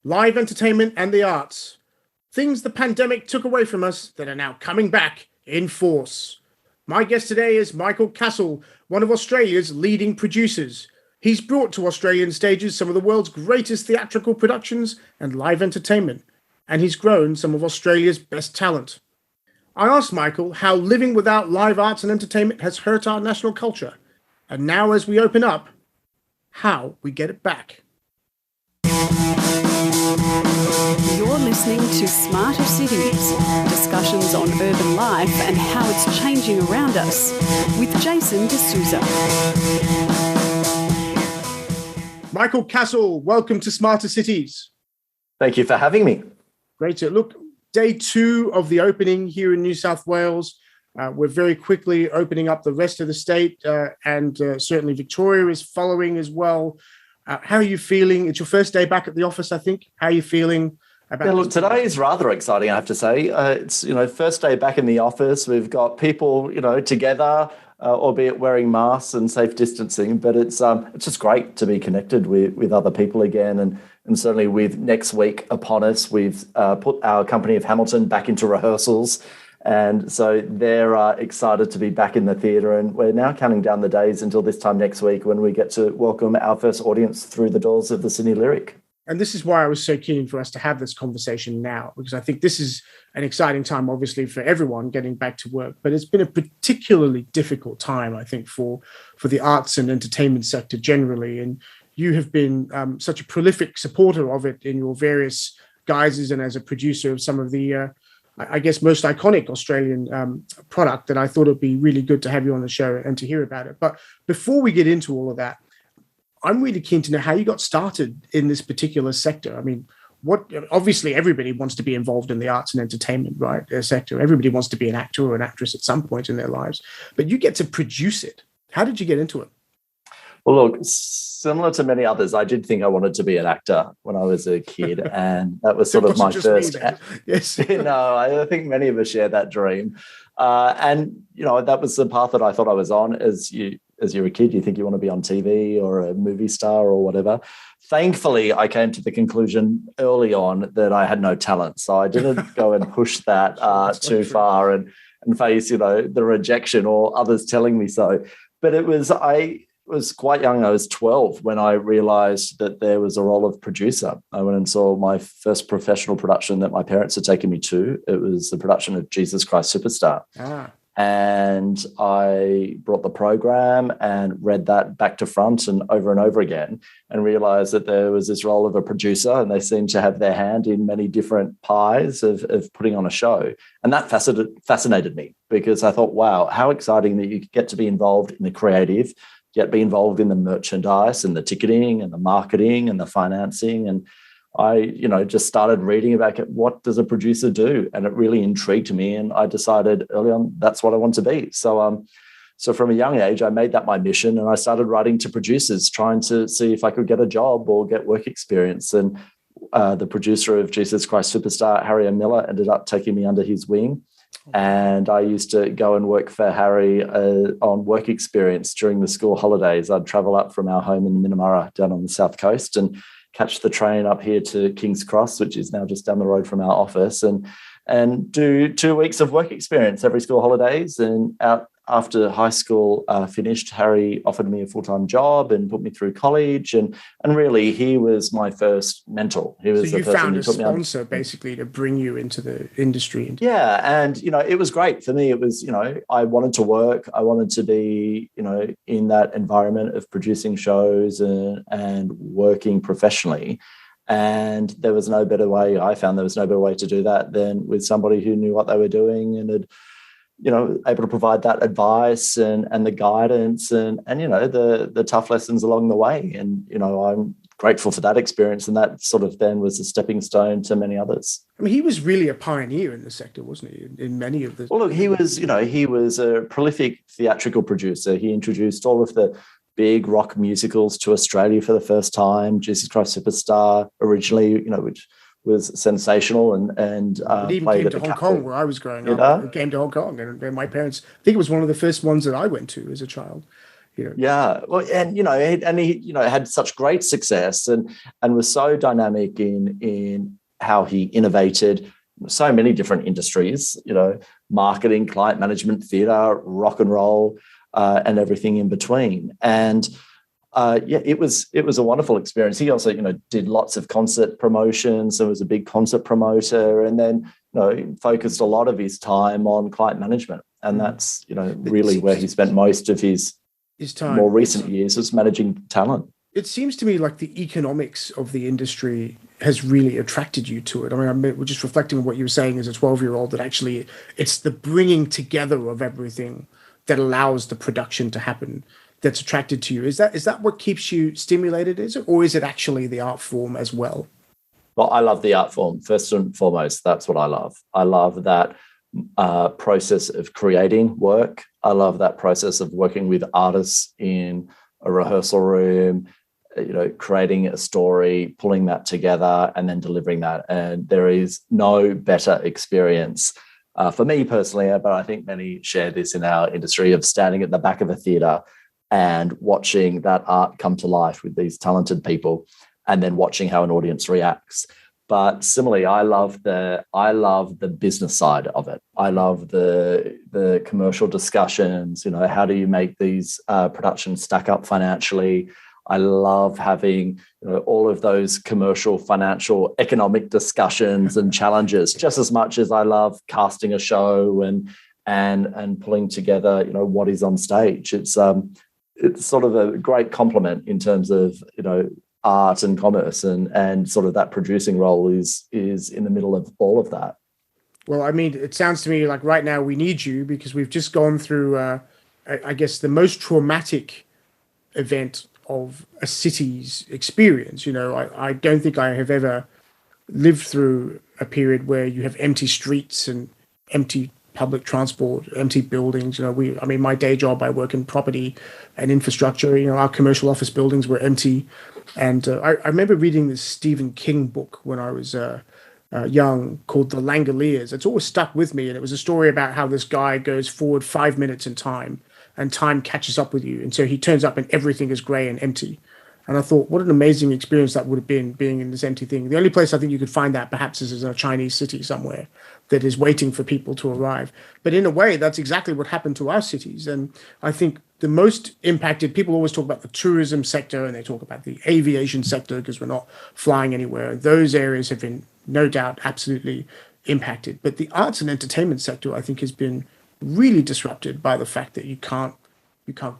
live entertainment and the arts. Things the pandemic took away from us that are now coming back in force. My guest today is Michael Cassel, one of Australia's leading producers. He's brought to Australian stages some of the world's greatest theatrical productions and live entertainment, and he's grown some of Australia's best talent. I asked Michael how living without live arts and entertainment has hurt our national culture, and now as we open up, how we get it back. You're listening to Smarter Cities, discussions on urban life and how it's changing around us, with Jason D'Souza. Michael Cassel, welcome to Smarter Cities. Thank you for having me. Great to look. Day 2 of the opening here in New South Wales. We're very quickly opening up the rest of the state, and certainly Victoria is following as well. How are you feeling? It's your first day back at the office, I think. How are you feeling about look, today is rather exciting, I have to say. It's first day back in the office. We've got people together, albeit wearing masks and safe distancing. But it's just great to be connected with other people again, and certainly with next week upon us, we've put our company of Hamilton back into rehearsals. And so they're excited to be back in the theatre, and we're now counting down the days until this time next week when we get to welcome our first audience through the doors of the Sydney Lyric. And this is why I was so keen for us to have this conversation now, because I think this is an exciting time, obviously, for everyone getting back to work. But it's been a particularly difficult time, I think, for the arts and entertainment sector generally. And you have been such a prolific supporter of it in your various guises and as a producer of some of the I guess, most iconic Australian product, that I thought it'd be really good to have you on the show and to hear about it. But before we get into all of that, I'm really keen to know how you got started in this particular sector. I mean, obviously everybody wants to be involved in the arts and entertainment, right? Sector. Everybody wants to be an actor or an actress at some point in their lives, but you get to produce it. How did you get into it? Well, look, similar to many others, I did think I wanted to be an actor when I was a kid, and that was sort of my first. Yes, no, I think many of us share that dream, and that was the path that I thought I was on. As you're a kid, you think you want to be on TV or a movie star or whatever. Thankfully, I came to the conclusion early on that I had no talent, so I didn't go and push that too far and face the rejection or others telling me so. But I was quite young. I was 12 when I realized that there was a role of producer. I went and saw my first professional production that my parents had taken me to. It was the production of Jesus Christ Superstar. And I brought the program and read that back to front and over again, and realized that there was this role of a producer, and they seemed to have their hand in many different pies of putting on a show. And that fascinated me, because I thought, wow, how exciting that you get to be involved in the creative, yet be involved in the merchandise and the ticketing and the marketing and the financing. And I, just started reading about what does a producer do? And it really intrigued me. And I decided early on, that's what I want to be. So from a young age, I made that my mission, and I started writing to producers, trying to see if I could get a job or get work experience. And the producer of Jesus Christ Superstar, Harry Miller, ended up taking me under his wing. And I used to go and work for Harry on work experience during the school holidays. I'd travel up from our home in Minamurra down on the south coast and catch the train up here to King's Cross, which is now just down the road from our office, and do 2 weeks of work experience every school holidays. And after high school finished, Harry offered me a full-time job and put me through college. And really, he was my first mentor. He was so you found a sponsor, basically, to bring you into the industry. Yeah, and, it was great for me. It was, I wanted to work. I wanted to be, in that environment of producing shows and working professionally. And there was no better way. I found there was no better way to do that than with somebody who knew what they were doing and had, able to provide that advice and the guidance and the tough lessons along the way. And, I'm grateful for that experience. And that sort of then was a stepping stone to many others. I mean, he was really a pioneer in the sector, wasn't he? In many of the... Well, look, he was a prolific theatrical producer. He introduced all of the big rock musicals to Australia for the first time. Jesus Christ Superstar originally, which was sensational and it even came to Hong Kong where I was growing up. It came to Hong Kong, and my parents, I think it was one of the first ones that I went to as a child. Yeah, well, and he had such great success and was so dynamic in how he innovated so many different industries, marketing, client management, theatre, rock and roll, and everything in between. And it was a wonderful experience. He also, did lots of concert promotions. So was a big concert promoter, and then, focused a lot of his time on client management. And that's, really where he spent most of his time. More recent years was managing talent. It seems to me like the economics of the industry has really attracted you to it. I mean, we're just reflecting on what you were saying as a 12-year-old, that actually it's the bringing together of everything that allows the production to happen that's attracted to you. Is that what keeps you stimulated? Is it, or is it actually the art form as well? Well, I love the art form first and foremost. That's what I love. I love that process of creating work. I love that process of working with artists in a rehearsal room, creating a story, pulling that together, and then delivering that. And there is no better experience for me personally, but I think many share this in our industry, of standing at the back of a theatre and watching that art come to life with these talented people, and then watching how an audience reacts. But similarly, I love the business side of it. I love the commercial discussions. How do you make these productions stack up financially? I love having all of those commercial, financial, economic discussions and challenges, just as much as I love casting a show and pulling together what is on stage. It's sort of a great complement in terms of art and commerce, and sort of that producing role is in the middle of all of that. Well, I mean, it sounds to me like right now we need you, because we've just gone through, I guess, the most traumatic event of a city's experience. I don't think I have ever lived through a period where you have empty streets and empty public transport, empty buildings. My day job, I work in property and infrastructure. Our commercial office buildings were empty. And I remember reading this Stephen King book when I was young, called The Langoliers. It's always stuck with me. And it was a story about how this guy goes forward 5 minutes in time, and time catches up with you. And so he turns up and everything is grey and empty. And I thought, what an amazing experience that would have been, being in this empty thing. The only place I think you could find that perhaps is in a Chinese city somewhere that is waiting for people to arrive. But in a way, that's exactly what happened to our cities. And I think the most impacted, people always talk about the tourism sector, and they talk about the aviation sector because we're not flying anywhere. Those areas have been, no doubt, absolutely impacted. But the arts and entertainment sector, I think, has been really disrupted by the fact that you can't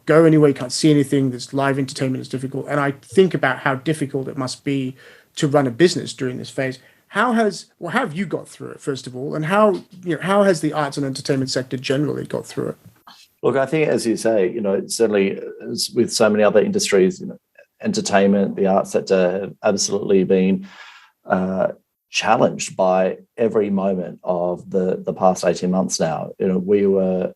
go anywhere, you can't see anything. This live entertainment is difficult. And I think about how difficult it must be to run a business during this phase. How have you got through it, first of all? And how has the arts and entertainment sector generally got through it? Look, I think, as you say, certainly as with so many other industries, entertainment, the arts sector have absolutely been challenged by every moment of the past 18 months now. We were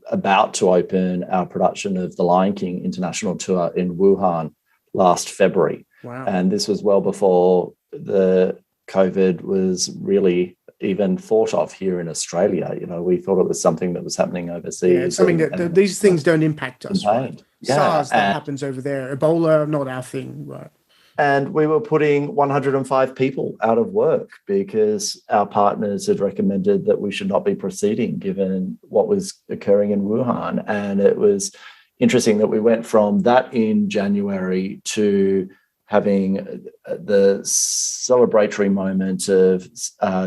about to open our production of the Lion King International Tour in Wuhan last February. Wow. And this was well before the COVID was really even thought of here in Australia. We thought it was something that was happening overseas. Yeah, it's something that these things don't impact us. Right? Yeah, SARS, that happens over there. Ebola, not our thing, right? And we were putting 105 people out of work because our partners had recommended that we should not be proceeding given what was occurring in Wuhan. And it was interesting that we went from that in January to having the celebratory moment of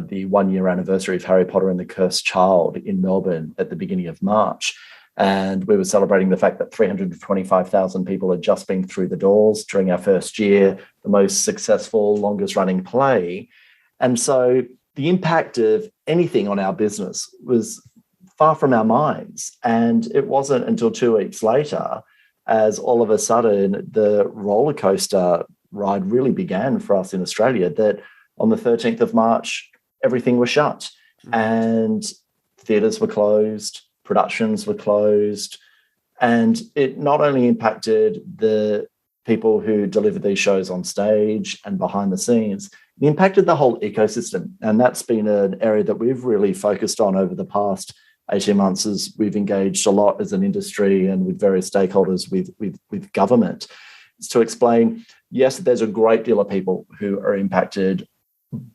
the 1 year anniversary of Harry Potter and the Cursed Child in Melbourne at the beginning of March. And we were celebrating the fact that 325,000 people had just been through the doors during our first year, the most successful, longest running play. And so the impact of anything on our business was far from our minds. And it wasn't until 2 weeks later, as all of a sudden the roller coaster ride really began for us in Australia, that on the 13th of March, everything was shut and theatres were closed. Productions were closed, and it not only impacted the people who delivered these shows on stage and behind the scenes, it impacted the whole ecosystem. And that's been an area that we've really focused on over the past 18 months is we've engaged a lot as an industry and with various stakeholders with government, is to explain, yes, there's a great deal of people who are impacted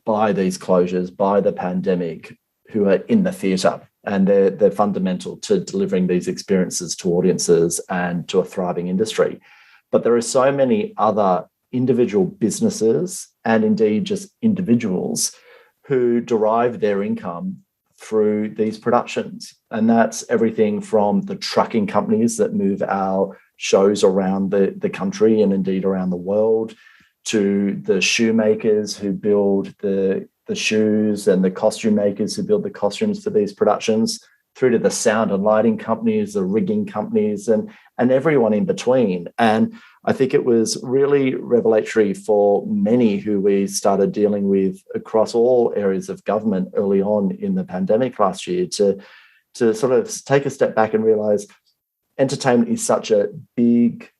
by these closures, by the pandemic, who are in the theatre, and they're fundamental to delivering these experiences to audiences and to a thriving industry. But there are so many other individual businesses and indeed just individuals who derive their income through these productions. And that's everything from the trucking companies that move our shows around the country and indeed around the world, to the shoemakers who build the shoes and the costume makers who build the costumes for these productions, through to the sound and lighting companies, the rigging companies, and everyone in between. And I think it was really revelatory for many who we started dealing with across all areas of government early on in the pandemic last year to sort of take a step back and realise entertainment is such a big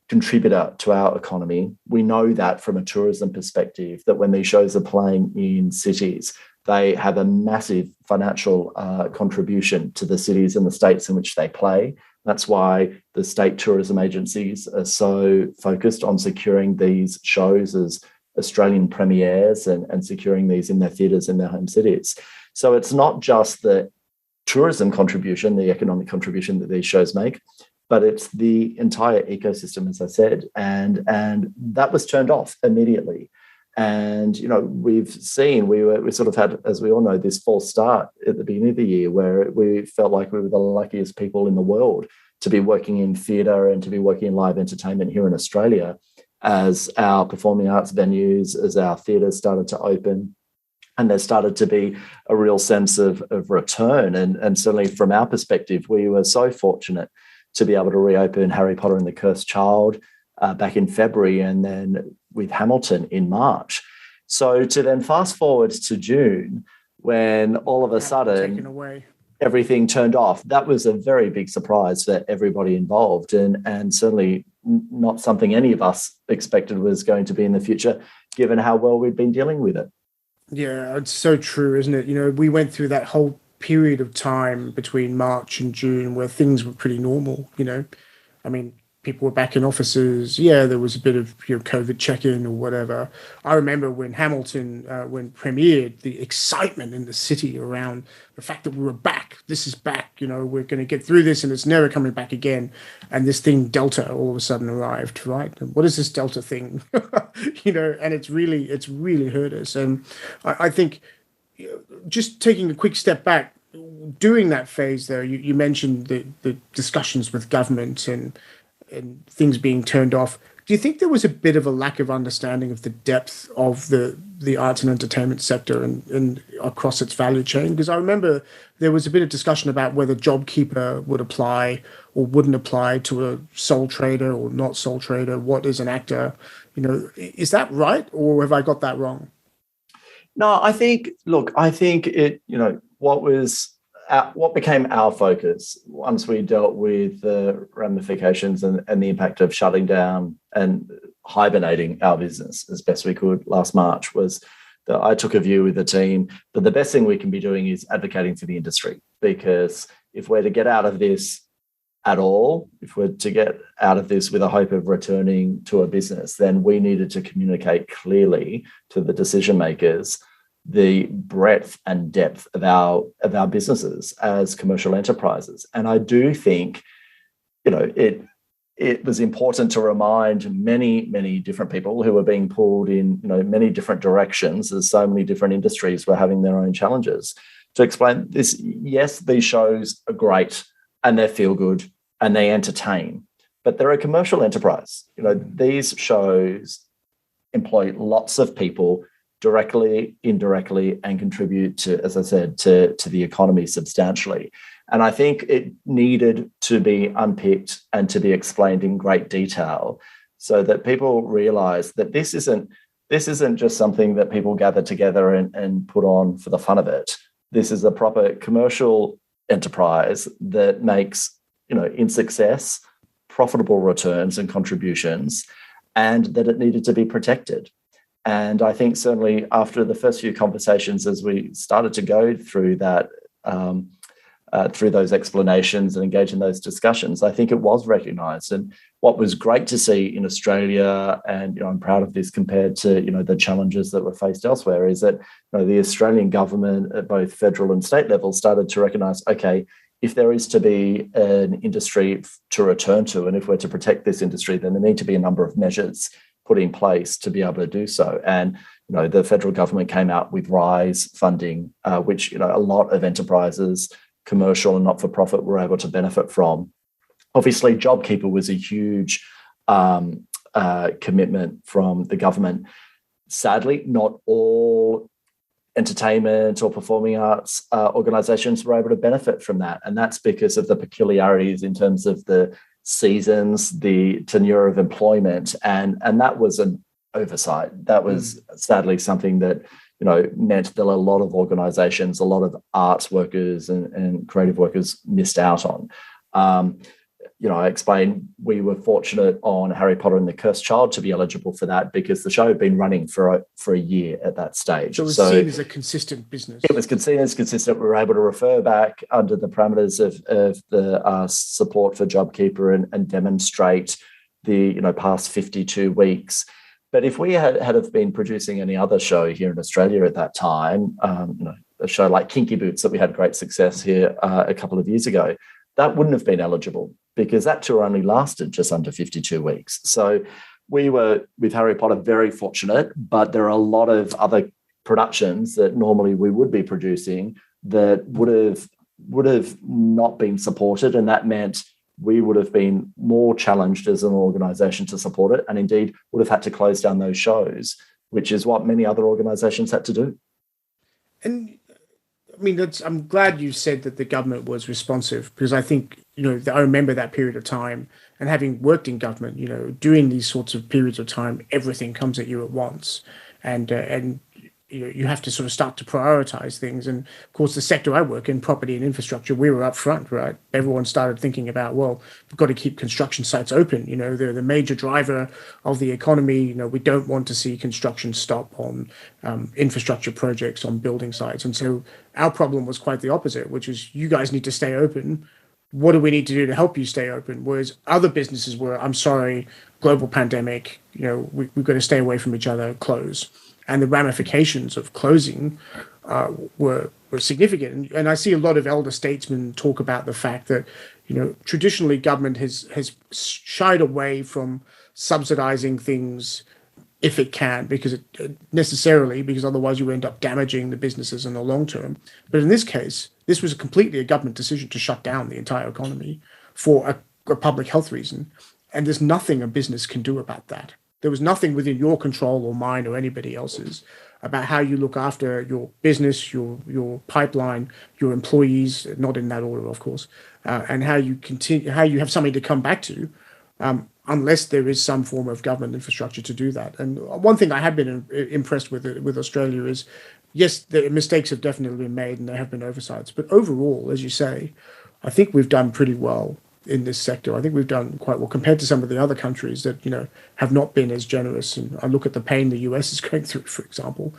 contributor to our economy. We know that from a tourism perspective, that when these shows are playing in cities, they have a massive financial contribution to the cities and the states in which they play. That's why the state tourism agencies are so focused on securing these shows as Australian premieres and securing these in their theatres in their home cities. So it's not just the tourism contribution, the economic contribution that these shows make, but it's the entire ecosystem, as I said, and that was turned off immediately. And, you know, we've seen, we sort of had, as we all know, this false start at the beginning of the year where we felt like we were the luckiest people in the world to be working in theatre and to be working in live entertainment here in Australia, as our performing arts venues, as our theatres started to open. And there started to be a real sense of return. And certainly from our perspective, we were so fortunate to be able to reopen Harry Potter and the Cursed Child back in February, and then with Hamilton in March. So to then fast forward to June, when all of a sudden everything turned off, that was a very big surprise for everybody involved, and certainly not something any of us expected was going to be in the future, given how well we'd been dealing with it. Yeah, it's so true, isn't it? You know, we went through that whole period of time between March and June where things were pretty normal, you know. I mean, people were back in offices. Yeah, there was a bit of, you know, COVID check-in or whatever. I remember when Hamilton, when premiered, the excitement in the city around the fact that we were back. This is back, you know, we're going to get through this and it's never coming back again. And this thing, Delta, all of a sudden arrived, right? And what is this Delta thing? You know, and it's really hurt us. And I think, just taking a quick step back, during that phase, though, you mentioned the discussions with government and things being turned off. Do you think there was a bit of a lack of understanding of the depth of the arts and entertainment sector and across its value chain? Because I remember there was a bit of discussion about whether JobKeeper would apply or wouldn't apply to a sole trader or not sole trader. What is an actor? You know, is that right, or have I got that wrong? No, I think it, you know, what became our focus once we dealt with the ramifications and the impact of shutting down and hibernating our business as best we could last March was that I took a view with the team that the best thing we can be doing is advocating for the industry, because if we're to get out of this at all, if we're to get out of this with a hope of returning to a business, then we needed to communicate clearly to the decision makers the breadth and depth of our businesses as commercial enterprises. And I do think, you know, it was important to remind many different people who were being pulled in, you know, many different directions, as so many different industries were having their own challenges, to explain this. Yes, these shows are great and they feel good and they entertain, but they're a commercial enterprise. You know, these shows employ lots of people directly, indirectly, and contribute to, as I said, to the economy substantially. And I think it needed to be unpicked and to be explained in great detail so that people realize that this isn't just something that people gather together and put on for the fun of it. This is a proper commercial enterprise that makes, you know, in success, profitable returns and contributions, and that it needed to be protected. And I think certainly after the first few conversations, as we started to go through that through those explanations and engage in those discussions, I think it was recognised. And what was great to see in Australia, and I'm proud of this compared to the challenges that were faced elsewhere, is that the Australian government at both federal and state levels started to recognise, okay, if there is to be an industry to return to, and if we're to protect this industry, then there need to be a number of measures put in place to be able to do so. And the federal government came out with RISE funding, which a lot of enterprises, commercial and not-for-profit, were able to benefit from. Obviously, JobKeeper was a huge commitment from the government. Sadly, not all entertainment or performing arts organisations were able to benefit from that. And that's because of the peculiarities in terms of the seasons, the tenure of employment. And that was an oversight. That was sadly something that meant that a lot of organisations, a lot of arts workers and creative workers missed out on. I explained we were fortunate on Harry Potter and the Cursed Child to be eligible for that because the show had been running for a year at that stage. So it was seen as a consistent business. It was seen as consistent. We were able to refer back under the parameters of the support for JobKeeper and demonstrate the past 52 weeks. But if we had have been producing any other show here in Australia at that time, a show like Kinky Boots that we had great success here a couple of years ago, that wouldn't have been eligible because that tour only lasted just under 52 weeks. So we were, with Harry Potter, very fortunate, but there are a lot of other productions that normally we would be producing that would have not been supported, and that meant we would have been more challenged as an organisation to support it, and indeed would have had to close down those shows, which is what many other organisations had to do. And I mean, I'm glad you said that the government was responsive, because I think, I remember that period of time, and having worked in government, during these sorts of periods of time, everything comes at you at once. And you have to sort of start to prioritize things. And of course, the sector I work in, property and infrastructure, we were up front, right? Everyone started thinking about, well, we've got to keep construction sites open. They're the major driver of the economy. We don't want to see construction stop on infrastructure projects, on building sites. And so our problem was quite the opposite, which is you guys need to stay open. What do we need to do to help you stay open? Whereas other businesses were, I'm sorry, global pandemic, we've got to stay away from each other, close. And the ramifications of closing were significant. And I see a lot of elder statesmen talk about the fact that, traditionally government has shied away from subsidizing things if it can, because otherwise you end up damaging the businesses in the long term. But in this case, this was completely a government decision to shut down the entire economy for a public health reason. And there's nothing a business can do about that. There was nothing within your control or mine or anybody else's about how you look after your business, your pipeline, your employees, not in that order, of course, and how you have something to come back to, unless there is some form of government infrastructure to do that. And one thing I have been impressed with Australia is, yes, the mistakes have definitely been made and there have been oversights, but overall, as you say, I think we've done pretty well in this sector. I think we've done quite well compared to some of the other countries that, have not been as generous. And I look at the pain the US is going through, for example,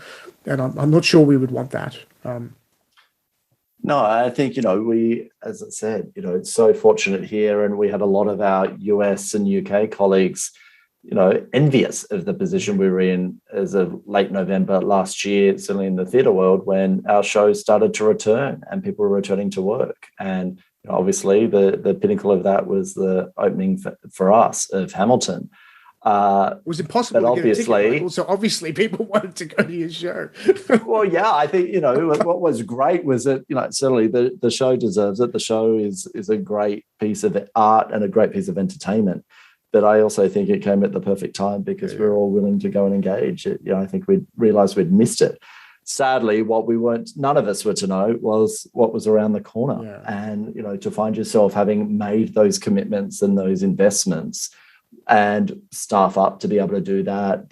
and I'm not sure we would want that. No, I think, we, as I said, it's so fortunate here, and we had a lot of our US and UK colleagues, envious of the position we were in as of late November last year, certainly in the theatre world, when our shows started to return and people were returning to work. And obviously, the pinnacle of that was the opening for us of Hamilton. It was impossible to get a ticket. Also, obviously, people wanted to go to your show. Well, yeah, I think, what was great was that, certainly the show deserves it. The show is a great piece of art and a great piece of entertainment. But I also think it came at the perfect time because we were all willing to go and engage. I think we'd realised we'd missed it. Sadly, none of us were to know was what was around the corner. Yeah. And, to find yourself having made those commitments and those investments and staff up to be able to do that,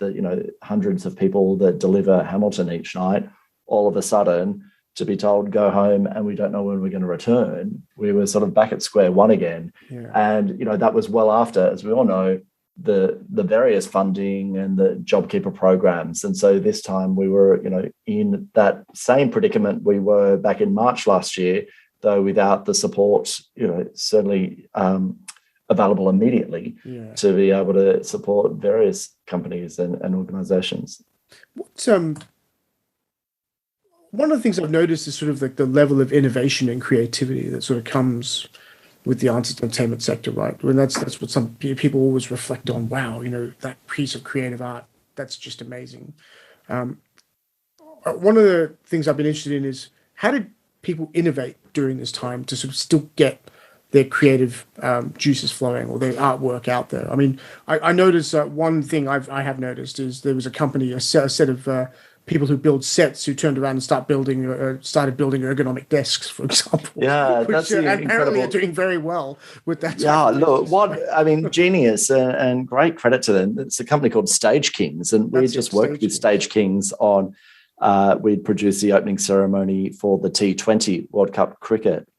hundreds of people that deliver Hamilton each night, all of a sudden to be told, go home and we don't know when we're going to return, we were sort of back at square one again. Yeah. And, that was well after, as we all know, the various funding and the JobKeeper programs. And so this time we were, in that same predicament we were back in March last year, though without the support, certainly available immediately to be able to support various companies and organizations. What's one of the things I've noticed is sort of like the level of innovation and creativity that sort of comes with the arts and entertainment sector, right? And that's what some people always reflect on. Wow, that piece of creative art, that's just amazing. One of the things I've been interested in is how did people innovate during this time to sort of still get their creative juices flowing or their artwork out there? I mean, I noticed one thing I have noticed is there was a company, a set of people who build sets who turned around and started building ergonomic desks, for example. Yeah, which that's apparently incredible. are doing very well with that. Yeah, look, genius and great credit to them. It's a company called Stage Kings, and we just worked with Stage Kings on. We'd produced the opening ceremony for the T20 World Cup cricket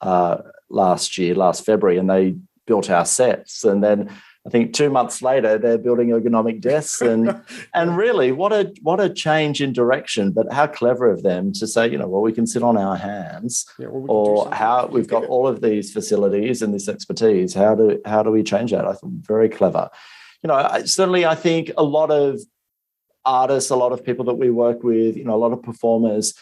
last February, and they built our sets. And then I think 2 months later, they're building ergonomic desks, and really, what a change in direction. But how clever of them to say, we can sit on our hands, or how we've got all of these facilities and this expertise. How do we change that? I think very clever. Certainly, I think a lot of artists, a lot of people that we work with, a lot of performers,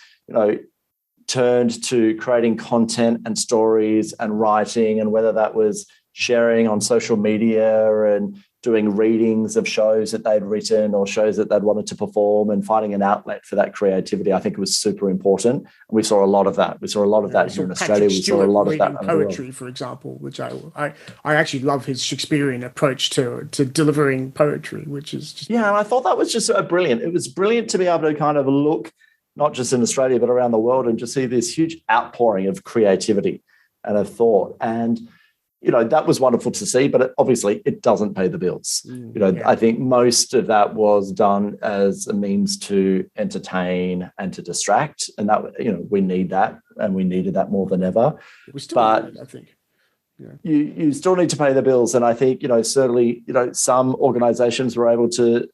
turned to creating content and stories and writing, and whether that was sharing on social media and doing readings of shows that they'd written or shows that they'd wanted to perform, and finding an outlet for that creativity, I think it was super important. And we saw a lot of that. We saw a lot of that here in Australia. We saw a lot of that poetry, for example, which I actually love his Shakespearean approach to delivering poetry, which is just... Yeah, and I thought that was just brilliant. It was brilliant to be able to kind of look, not just in Australia, but around the world, and just see this huge outpouring of creativity and of thought. And that was wonderful to see, but obviously it doesn't pay the bills. I think most of that was done as a means to entertain and to distract, and that we need that, and we needed that more than ever. But I think you still need to pay the bills, and I think certainly some organisations were able to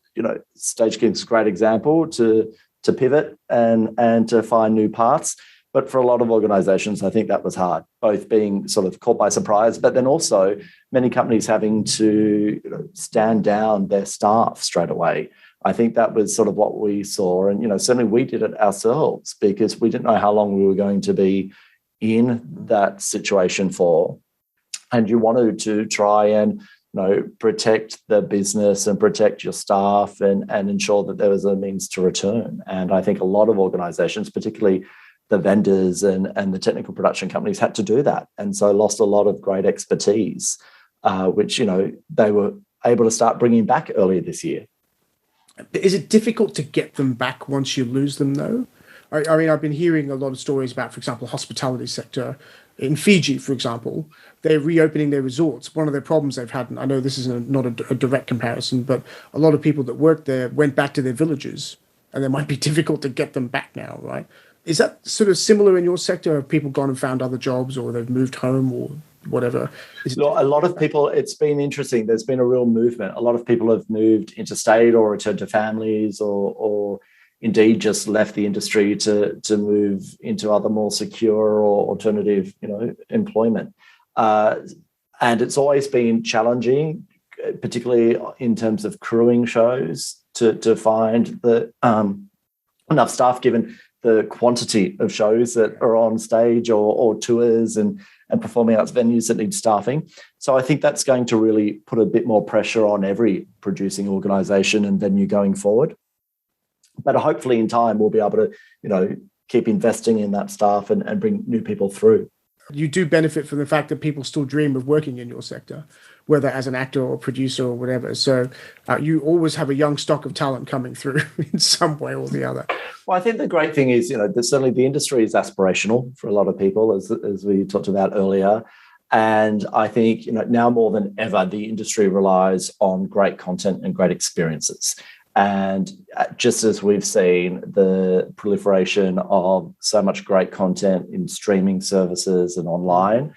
Stage King's is a great example to pivot and to find new paths. But for a lot of organisations, I think that was hard, both being sort of caught by surprise, but then also many companies having to stand down their staff straight away. I think that was sort of what we saw. And, certainly we did it ourselves because we didn't know how long we were going to be in that situation for. And you wanted to try and, protect the business and protect your staff and ensure that there was a means to return. And I think a lot of organisations, particularly the vendors and the technical production companies, had to do that, and so lost a lot of great expertise, which they were able to start bringing back earlier this year. Is it difficult to get them back once you lose them, though? I mean, I've been hearing a lot of stories about, for example, hospitality sector in Fiji, for example. They're reopening their resorts. One of their problems they've had, and I know this is not a direct comparison, but a lot of people that worked there went back to their villages, and it might be difficult to get them back now, right? Is that sort of similar in your sector? Have people gone and found other jobs, or they've moved home, or whatever? A lot of people, it's been interesting. There's been a real movement. A lot of people have moved interstate or returned to families, or indeed just left the industry to move into other more secure or alternative, employment. And it's always been challenging, particularly in terms of crewing shows, to find enough staff, given the quantity of shows that are on stage or tours and performing arts venues that need staffing. So I think that's going to really put a bit more pressure on every producing organisation and venue going forward. But hopefully in time, we'll be able to, keep investing in that staff and bring new people through. You do benefit from the fact that people still dream of working in your sector, whether as an actor or producer or whatever. So you always have a young stock of talent coming through in some way or the other. Well, I think the great thing is, that certainly the industry is aspirational for a lot of people, as we talked about earlier. And I think, now more than ever, the industry relies on great content and great experiences. And just as we've seen the proliferation of so much great content in streaming services and online,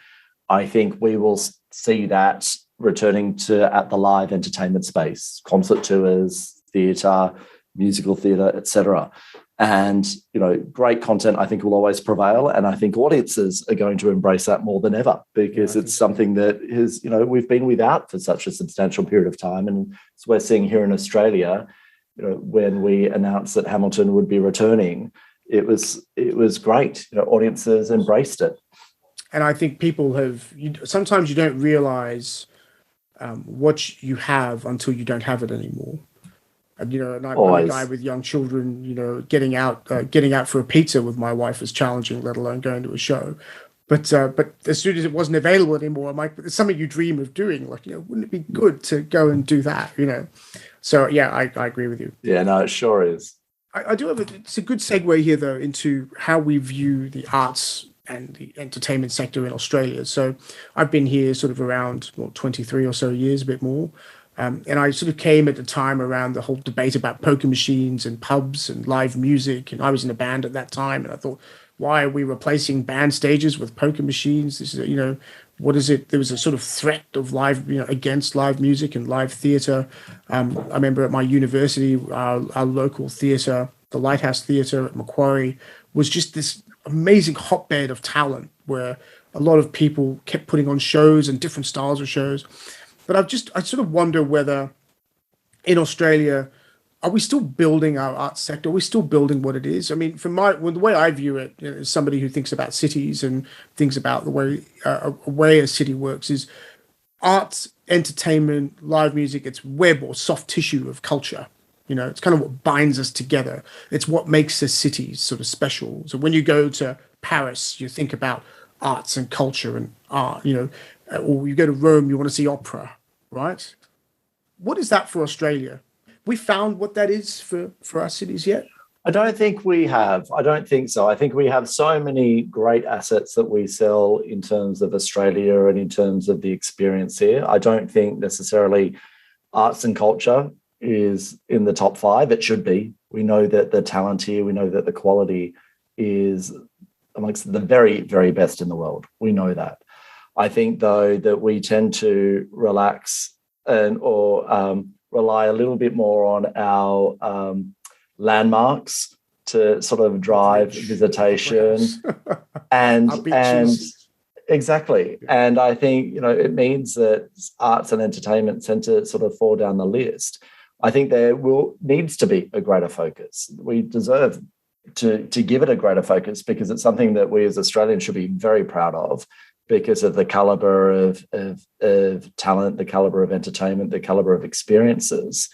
I think we will see that returning to at the live entertainment space, concert tours, theatre, musical theatre, etc. And, great content, I think, will always prevail. And I think audiences are going to embrace that more than ever, because it's something that is, we've been without for such a substantial period of time. And as we're seeing here in Australia, when we announced that Hamilton would be returning, it was great. Audiences embraced it. And I think people sometimes you don't realize what you have until you don't have it anymore. And, and I'm a guy with young children, getting out for a pizza with my wife is challenging, let alone going to a show. But as soon as it wasn't available anymore, I'm like, it's something you dream of doing. Like, wouldn't it be good to go and do that? So yeah, I agree with you. Yeah, no, it sure is. I do have it's a good segue here though into how we view the arts and the entertainment sector in Australia. So I've been here sort of around 23 or so years, a bit more. And I sort of came at the time around the whole debate about poker machines and pubs and live music. And I was in a band at that time. And I thought, why are we replacing band stages with poker machines? This is, what is it? There was a sort of threat of live, against live music and live theatre. I remember at my university, our local theatre, the Lighthouse Theatre at Macquarie, was just this amazing hotbed of talent where a lot of people kept putting on shows and different styles of shows. But I sort of wonder whether in Australia, are we still building our arts sector? Are we still building what it is? I mean, the way I view it, as somebody who thinks about cities and thinks about the way a city works, is arts, entertainment, live music, it's web or soft tissue of culture. It's kind of what binds us together. It's what makes a city sort of special. So when you go to Paris, you think about arts and culture and art, or you go to Rome, you want to see opera, right? What is that for Australia? We found what that is for our cities yet? I don't think we have. I don't think so. I think we have so many great assets that we sell in terms of Australia and in terms of the experience here. I don't think necessarily arts and culture is in the top 5. It should be. We know that the talent here, we know that the quality is amongst the very, very best in the world. We know that. I think, though, that we tend to relax or rely a little bit more on our landmarks to sort of drive visitation and exactly. And I think, it means that arts and entertainment tend to sort of fall down the list. I think there needs to be a greater focus. We deserve to give it a greater focus because it's something that we as Australians should be very proud of, because of the caliber of talent, the caliber of entertainment, the caliber of experiences.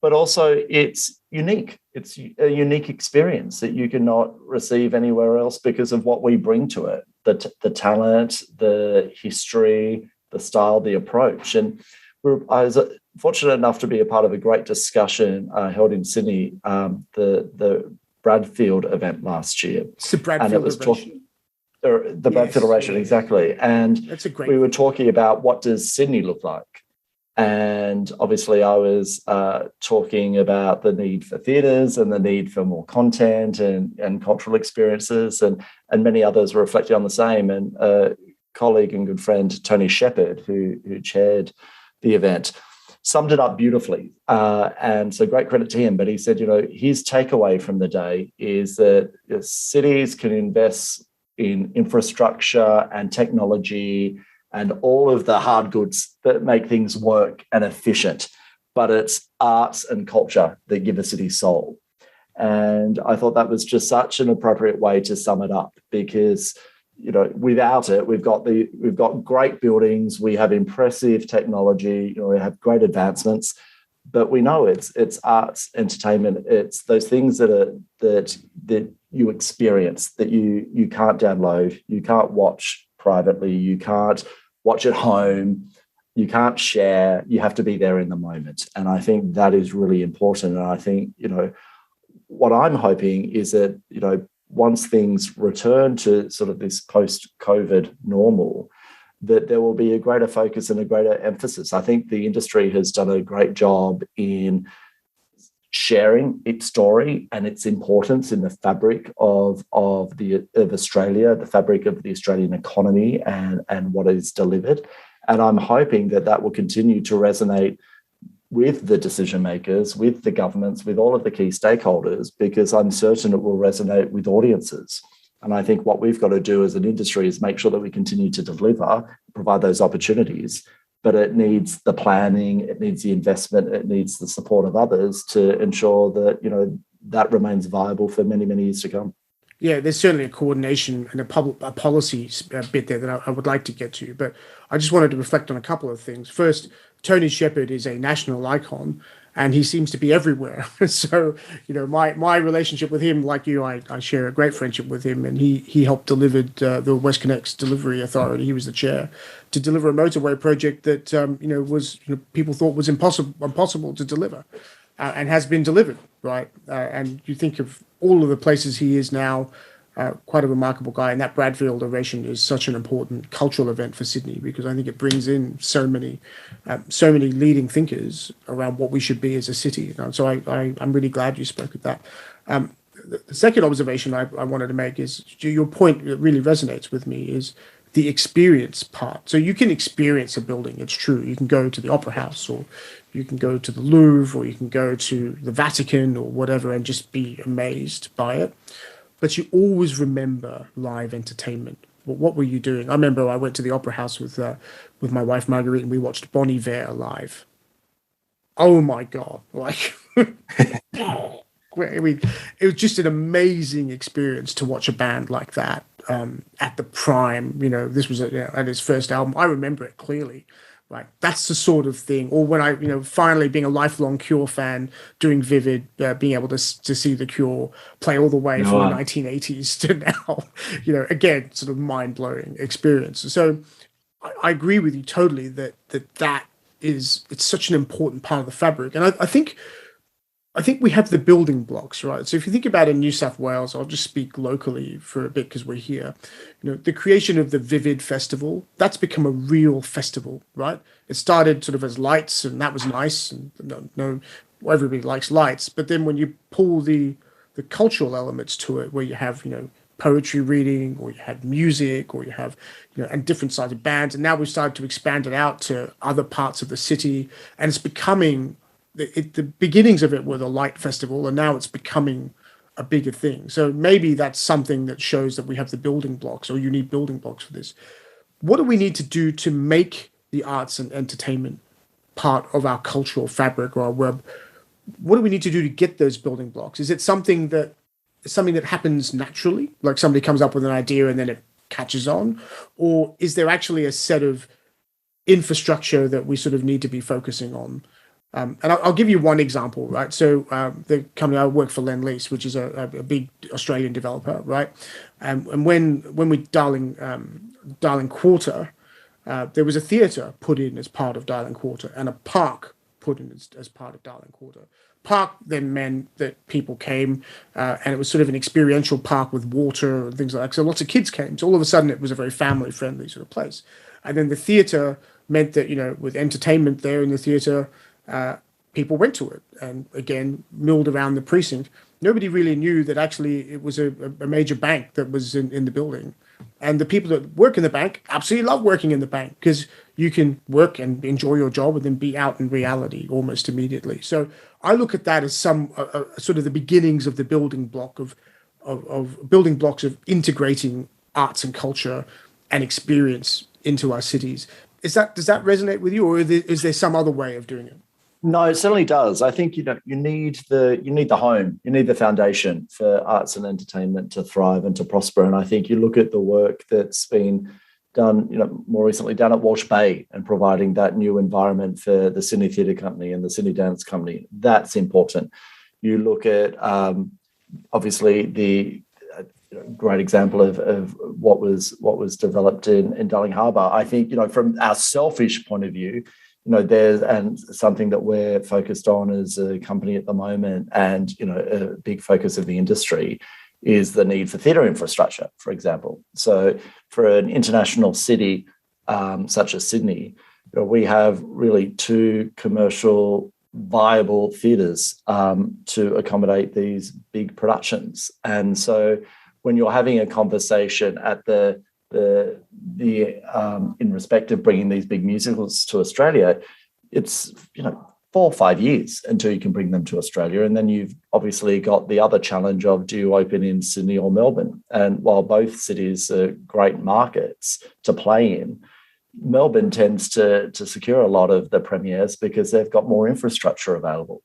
But also it's unique. It's a unique experience that you cannot receive anywhere else because of what we bring to it, the talent, the history, the style, the approach. And I was fortunate enough to be a part of a great discussion held in Sydney, the Bradfield event last year. It's the Bradfield event. The Brad Federation, exactly. And we were talking about what does Sydney look like. And obviously I was talking about the need for theatres and the need for more content and cultural experiences, and many others were reflecting on the same. And a colleague and good friend, Tony Shepherd, who chaired the event, summed it up beautifully. And so great credit to him. But he said, his takeaway from the day is that cities can invest in infrastructure and technology and all of the hard goods that make things work and efficient, but it's arts and culture that give a city soul. And I thought that was just such an appropriate way to sum it up, because without it, we've got great buildings, we have impressive technology, we have great advancements, but we know it's arts, entertainment, it's those things that you experience that you can't download, you can't watch privately, you can't watch at home, you can't share, you have to be there in the moment. And I think that is really important. And I think, what I'm hoping is that, once things return to sort of this post-COVID normal, that there will be a greater focus and a greater emphasis. I think the industry has done a great job in sharing its story and its importance in the fabric of Australia, the fabric of the Australian economy and what is delivered. And I'm hoping that will continue to resonate with the decision makers, with the governments, with all of the key stakeholders, because I'm certain it will resonate with audiences. And I think what we've got to do as an industry is make sure that we continue to deliver, provide those opportunities, but it needs the planning, it needs the investment, it needs the support of others to ensure that, that remains viable for many, many years to come. Yeah, there's certainly a coordination and a policy bit there that I would like to get to, but I just wanted to reflect on a couple of things. First, Tony Shepard is a national icon, and he seems to be everywhere. So, my relationship with him, like you, I share a great friendship with him, and he helped deliver the WestConnex Delivery Authority. He was the chair to deliver a motorway project that was people thought was impossible to deliver, and has been delivered, right? And you think of all of the places he is now. Quite a remarkable guy, and that Bradfield Ovation is such an important cultural event for Sydney, because I think it brings in so many leading thinkers around what we should be as a city. So I'm really glad you spoke at that. The second observation I wanted to make is, your point that really resonates with me is the experience part. So you can experience a building, it's true. You can go to the Opera House, or you can go to the Louvre, or you can go to the Vatican or whatever and just be amazed by it. But you always remember live entertainment. Well, what were you doing? I remember I went to the Opera House with my wife Marguerite, and we watched Bon Iver live. Oh my God! Like, I mean, it was just an amazing experience to watch a band like that at the prime. This was at his first album. I remember it clearly. Right, that's the sort of thing. Or when I, finally being a lifelong Cure fan, doing Vivid, being able to see the Cure play all the way from the 1980s to now, again, sort of mind-blowing experience. So I agree with you totally that it's such an important part of the fabric. And I think we have the building blocks, right? So if you think about in New South Wales, I'll just speak locally for a bit because we're here. The creation of the Vivid Festival, that's become a real festival, right? It started sort of as lights, and that was nice, and everybody likes lights. But then when you pull the cultural elements to it, where you have poetry reading, or you have music, or you have and different sized bands, and now we've started to expand it out to other parts of the city, and it's becoming. The beginnings of it were the light festival, and now it's becoming a bigger thing. So maybe that's something that shows that we have the building blocks, or you need building blocks for this. What do we need to do to make the arts and entertainment part of our cultural fabric or our web? What do we need to do to get those building blocks? Is it something that happens naturally, like somebody comes up with an idea and then it catches on, or is there actually a set of infrastructure that we sort of need to be focusing on? And I'll give you one example, right? So the company I work for, Lend-Lease, which is a big Australian developer, right? And when we Darling Quarter, there was a theatre put in as part of Darling Quarter, and a park put in as part of Darling Quarter. Park then meant that people came, and it was sort of an experiential park with water and things like that. So lots of kids came. So all of a sudden, it was a very family-friendly sort of place. And then the theatre meant that, with entertainment there in the theatre, people went to it, and again milled around the precinct. Nobody really knew that actually it was a major bank that was in the building, and the people that work in the bank absolutely love working in the bank, because you can work and enjoy your job and then be out in reality almost immediately. So I look at that as some sort of the beginnings of the building block of building blocks of integrating arts and culture and experience into our cities. Does that resonate with you, or is there some other way of doing it? No, it certainly does. I think you need the home, you need the foundation for arts and entertainment to thrive and to prosper. And I think you look at the work that's been done, more recently down at Walsh Bay, and providing that new environment for the Sydney Theatre Company and the Sydney Dance Company. That's important. You look at obviously the great example of what was developed in Darling Harbour. I think from our selfish point of view, there's something that we're focused on as a company at the moment, and a big focus of the industry is the need for theatre infrastructure, for example. So for an international city such as Sydney, we have really two commercial viable theatres to accommodate these big productions. And so when you're having a conversation at the in respect of bringing these big musicals to Australia, it's 4 or 5 years until you can bring them to Australia. And then you've obviously got the other challenge of, do you open in Sydney or Melbourne? And while both cities are great markets to play in, Melbourne tends to secure a lot of the premieres because they've got more infrastructure available.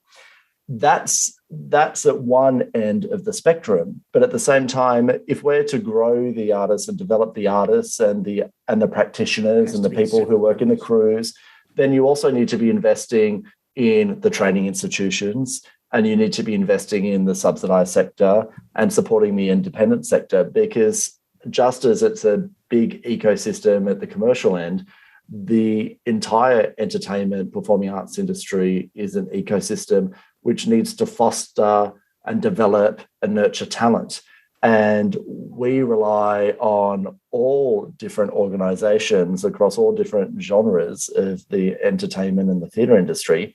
That's at one end of the spectrum. But at the same time, if we're to grow the artists and develop the artists and the practitioners and the people who work in the crews, then you also need to be investing in the training institutions, and you need to be investing in the subsidized sector and supporting the independent sector, because just as it's a big ecosystem at the commercial end, the entire entertainment, performing arts industry is an ecosystem which needs to foster and develop and nurture talent. And we rely on all different organizations across all different genres of the entertainment and the theatre industry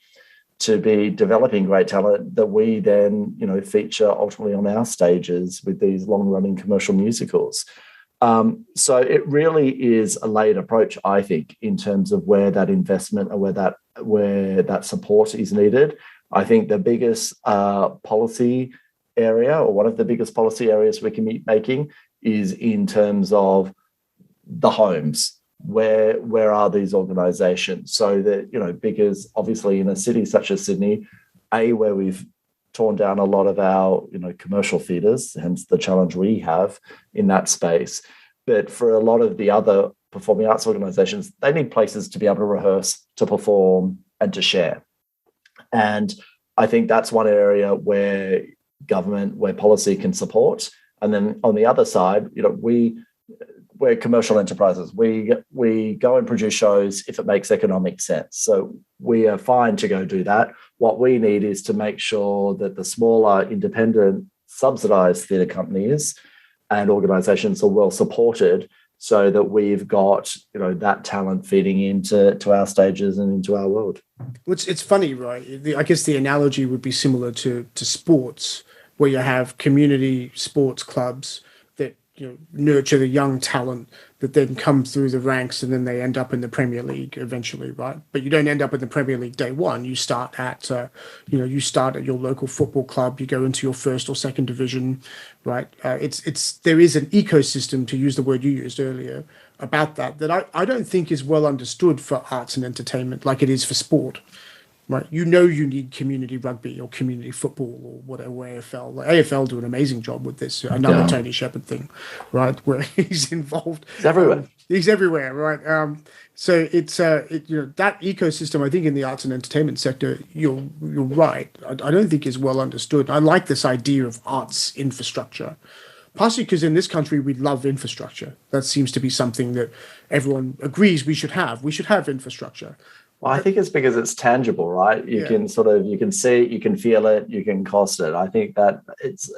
to be developing great talent that we then, feature ultimately on our stages with these long-running commercial musicals. So it really is a layered approach, I think, in terms of where that investment or where that support is needed. I think the biggest policy area, or one of the biggest policy areas we can be making, is in terms of the homes. Where are these organizations? So that, because obviously in a city such as Sydney, where we've torn down a lot of our, commercial theatres, hence the challenge we have in that space. But for a lot of the other performing arts organizations, they need places to be able to rehearse, to perform, and to share. And I think that's one area where government, where policy can support. And then on the other side, we're commercial enterprises. We go and produce shows if it makes economic sense. So we are fine to go do that. What we need is to make sure that the smaller, independent, subsidized theatre companies and organizations are well supported, so that we've got that talent feeding into our stages and into our world. It's funny, right? I guess the analogy would be similar to sports, where you have community sports clubs that nurture the young talent that then come through the ranks, and then they end up in the Premier League eventually, right? But you don't end up in the Premier League day one. You start at your local football club. You go into your first or second division, right? There is an ecosystem, to use the word you used earlier, about that I don't think is well understood for arts and entertainment like it is for sport. Right, you need community rugby or community football or whatever, AFL. AFL do an amazing job with this. Another Tony Shepard thing, right, where he's involved. He's everywhere. He's everywhere, right? So it's that ecosystem. I think in the arts and entertainment sector, you're right. I don't think is well understood. I like this idea of arts infrastructure, partially because in this country we love infrastructure. That seems to be something that everyone agrees we should have. We should have infrastructure. Well, I think it's because it's tangible, right? You can see it, you can feel it, you can cost it. I think that it's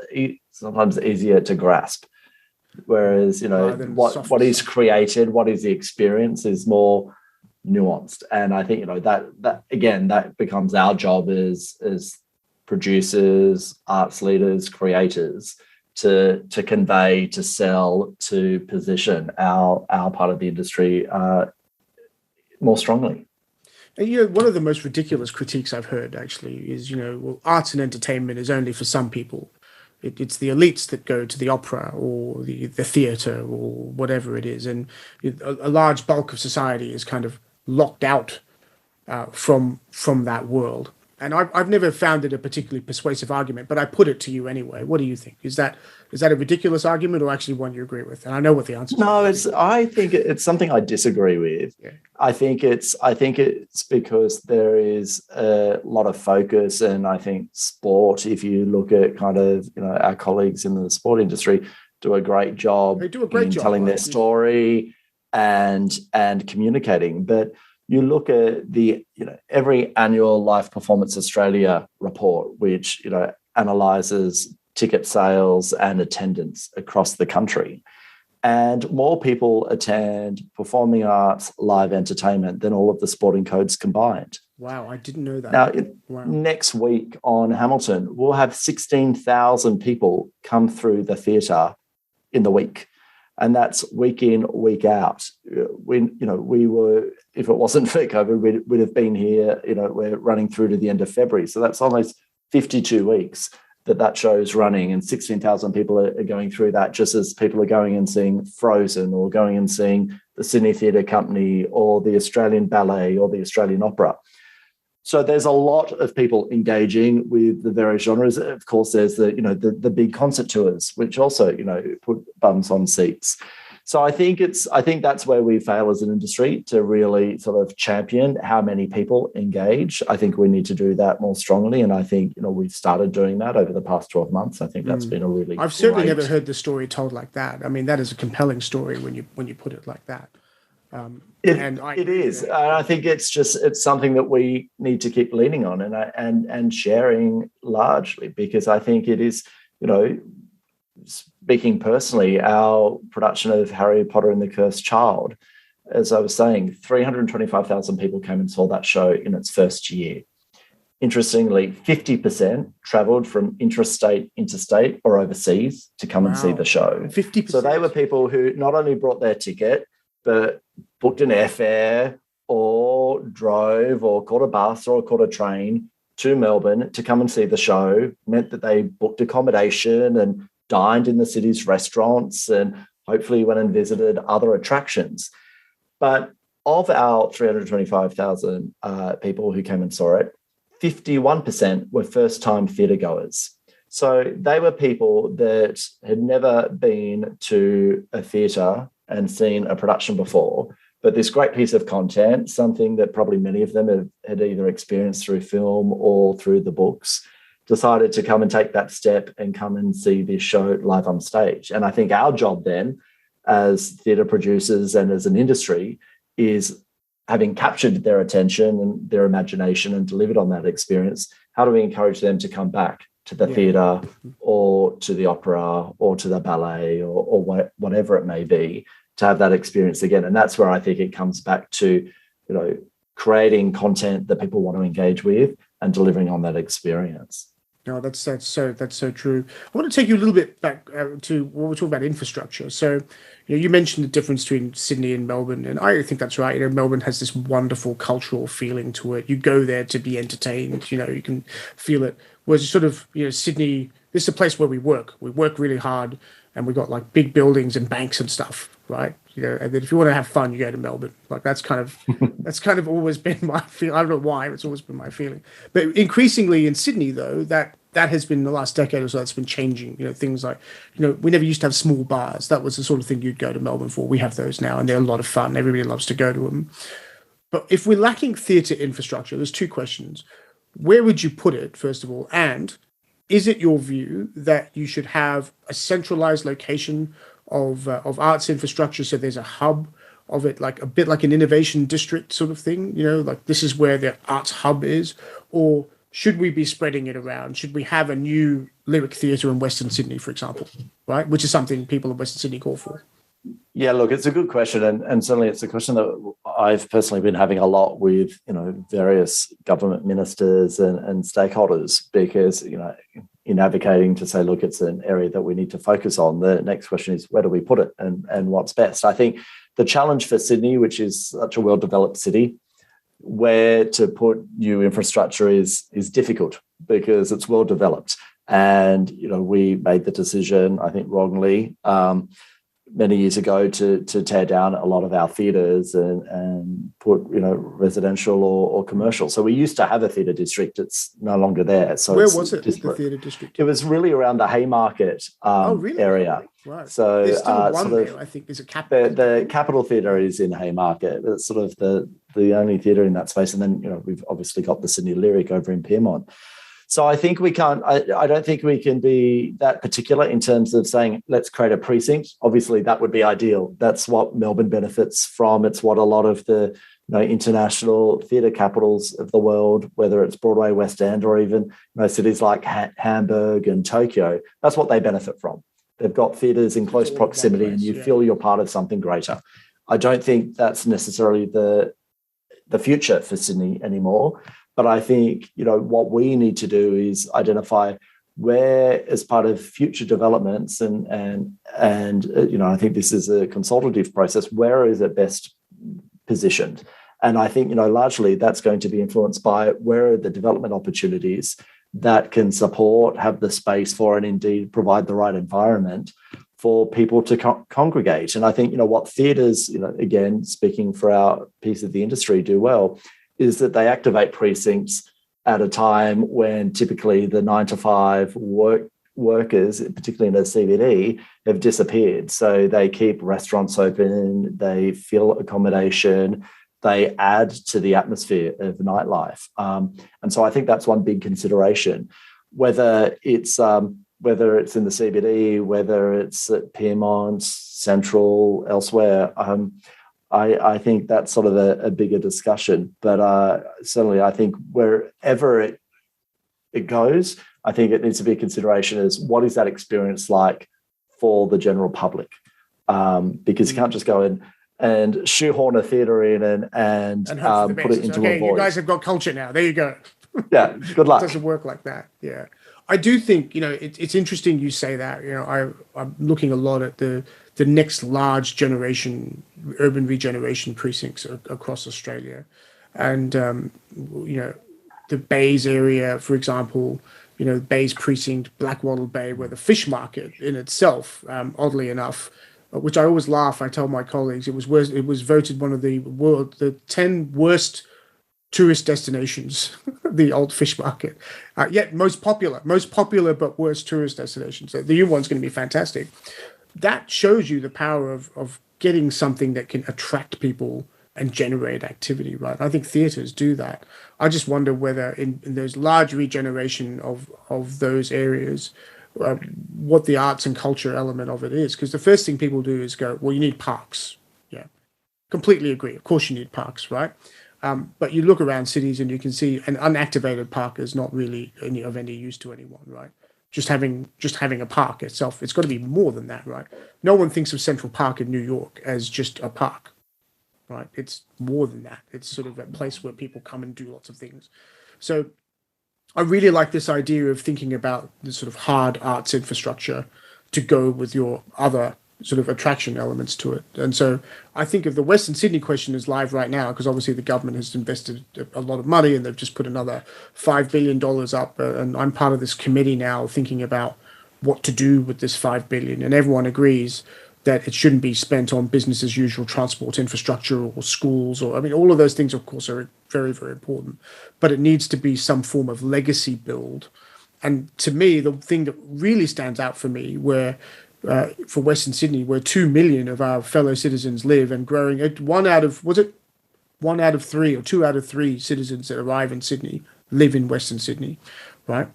sometimes easier to grasp. Whereas, what is created, what is the experience is more nuanced. And I think, that becomes our job as producers, arts leaders, creators, to convey, to sell, to position our part of the industry more strongly. And, one of the most ridiculous critiques I've heard actually is, arts and entertainment is only for some people. It's the elites that go to the opera or the theatre or whatever it is. And a large bulk of society is kind of locked out from that world. And I've never found it a particularly persuasive argument, but I put it to you anyway. What do you think? Is that a ridiculous argument, or actually one you agree with? And I know what the answer is. No, I think it's something I disagree with. Yeah. I think it's because there is a lot of focus, and I think sport, if you look at kind of our colleagues in the sport industry, do a great job in telling their story and communicating. But you look at the every annual Live Performance Australia report, which analyzes ticket sales and attendance across the country, and more people attend performing arts, live entertainment than all of the sporting codes combined. Wow, I didn't know that. Now, next week on Hamilton, we'll have 16,000 people come through the theatre in the week. And that's week in, week out. We were, if it wasn't for COVID, we'd have been here, we're running through to the end of February. So that's almost 52 weeks that show's running, and 16,000 people are going through that, just as people are going and seeing Frozen, or going and seeing the Sydney Theatre Company, or the Australian Ballet, or the Australian Opera. So there's a lot of people engaging with the various genres. Of course, there's the big concert tours, which also, put bums on seats. So I think that's where we fail as an industry, to really sort of champion how many people engage. I think we need to do that more strongly, and I think we've started doing that over the past 12 months. I think that's been a really. I've certainly never heard the story told like that. I mean, that is a compelling story when you put it like that. It is. I think it's something that we need to keep leaning on and sharing largely, because I think it is, speaking personally, our production of Harry Potter and the Cursed Child, as I was saying, 325,000 people came and saw that show in its first year. Interestingly, 50% travelled from interstate, or overseas to come and see the show. 50%. So they were people who not only brought their ticket, but booked an airfare, or drove, or caught a bus, or caught a train to Melbourne to come and see the show. Meant that they booked accommodation and dined in the city's restaurants, and hopefully went and visited other attractions. But of our 325,000 people who came and saw it, 51% were first-time theatre goers. So they were people that had never been to a theatre and seen a production before, but this great piece of content, something that probably many of them had either experienced through film or through the books, decided to come and take that step and come and see this show live on stage. And I think our job then, as theatre producers and as an industry, is, having captured their attention and their imagination and delivered on that experience, how do we encourage them to come back to the theatre, or to the opera, or to the ballet, or whatever it may be, to have that experience again? And that's where I think it comes back to, creating content that people want to engage with and delivering on that experience. No, that's so true. I want to take you a little bit back to what we're talking about, infrastructure. So, you mentioned the difference between Sydney and Melbourne, and I think that's right. Melbourne has this wonderful cultural feeling to it. You go there to be entertained. You can feel it. Whereas sort of, Sydney, this is a place where we work. We work really hard, and we've got like big buildings and banks and stuff, right? And then if you want to have fun, you go to Melbourne. Like that's kind of always been my feeling. I don't know why, it's always been my feeling. But increasingly in Sydney, though, that has been the last decade or so, that's been changing. Things like, we never used to have small bars. That was the sort of thing you'd go to Melbourne for. We have those now, and they're a lot of fun. Everybody loves to go to them. But if we're lacking theatre infrastructure, there's two questions. Where would you put it, first of all? And is it your view that you should have a centralized location of arts infrastructure, so there's a hub of it, like a bit like an innovation district sort of thing, like this is where the arts hub is? Or should we be spreading it around? Should we have a new lyric theatre in Western Sydney, for example, right? Which is something people in Western Sydney call for. Yeah, look, it's a good question, and certainly it's a question that I've personally been having a lot with, various government ministers and stakeholders, because, in advocating to say, look, it's an area that we need to focus on. The next question is, where do we put it, and what's best? I think the challenge for Sydney, which is such a well-developed city, where to put new infrastructure is difficult, because it's well-developed. And, we made the decision, I think wrongly, many years ago to tear down a lot of our theatres and put, residential or commercial. So we used to have a theatre district. It's no longer there. So where was it, the theatre district? It was really around the Haymarket area. Right. So there's still one there, I think. Is it Capital? The Capital Theatre is in Haymarket. It's sort of the only theatre in that space. And then, we've obviously got the Sydney Lyric over in Pyrmont. So I think we can't, I don't think we can be that particular in terms of saying, let's create a precinct. Obviously, that would be ideal. That's what Melbourne benefits from. It's what a lot of the international theatre capitals of the world, whether it's Broadway, West End, or even cities like Hamburg and Tokyo, that's what they benefit from. They've got theatres in close proximity, and you feel you're part of something greater. I don't think that's necessarily the future for Sydney anymore. But I think, what we need to do is identify where, as part of future developments, and I think this is a consultative process, where is it best positioned? And I think, largely that's going to be influenced by where are the development opportunities that can support, have the space for, and indeed provide the right environment for people to congregate. And I think, what theatres, again, speaking for our piece of the industry, do well is that they activate precincts at a time when typically the 9-to-5 workers, particularly in the CBD, have disappeared. So they keep restaurants open, they fill accommodation, they add to the atmosphere of nightlife. And so I think that's one big consideration, whether it's in the CBD, whether it's at Piermont, Central, elsewhere. I think that's sort of a bigger discussion. But certainly I think wherever it goes, I think it needs to be a consideration as what is that experience like for the general public? Because you can't just go in and shoehorn a theatre in and put it into a void. You guys have got culture now. There you go. Yeah, good luck. It doesn't work like that. Yeah. I do think, it's interesting you say that. I'm looking a lot at the next large generation urban regeneration precincts across Australia. And, the Bays area, for example, Bays precinct, Blackwattle Bay, where the fish market in itself, oddly enough, which I always laugh, I tell my colleagues, it was voted one of the 10 worst tourist destinations, the old fish market, yet most popular but worst tourist destinations. So the new one's going to be fantastic. That shows you the power of getting something that can attract people and generate activity, right? I think theatres do that. I just wonder whether in those large regeneration of those areas, what the arts and culture element of it is. Because the first thing people do is go, well, you need parks. Yeah, completely agree. Of course you need parks, right? But you look around cities and you can see an unactivated park is not really of any use to anyone, right? Just having a park itself, it's got to be more than that, right? No one thinks of Central Park in New York as just a park, right? It's more than that. It's sort of a place where people come and do lots of things. So I really like this idea of thinking about the sort of hard arts infrastructure to go with your other sort of attraction elements to it. And so I think if the Western Sydney question is live right now, because obviously the government has invested a lot of money and they've just put another $5 billion up. And I'm part of this committee now thinking about what to do with this $5 billion. And everyone agrees that it shouldn't be spent on business as usual transport infrastructure or schools, or, I mean, all of those things, of course, are very, very important, but it needs to be some form of legacy build. And to me, the thing that really stands out for me, where for Western Sydney, where 2 million of our fellow citizens live and growing, one out of 3 or 2 out of 3 citizens that arrive in Sydney live in Western Sydney, right?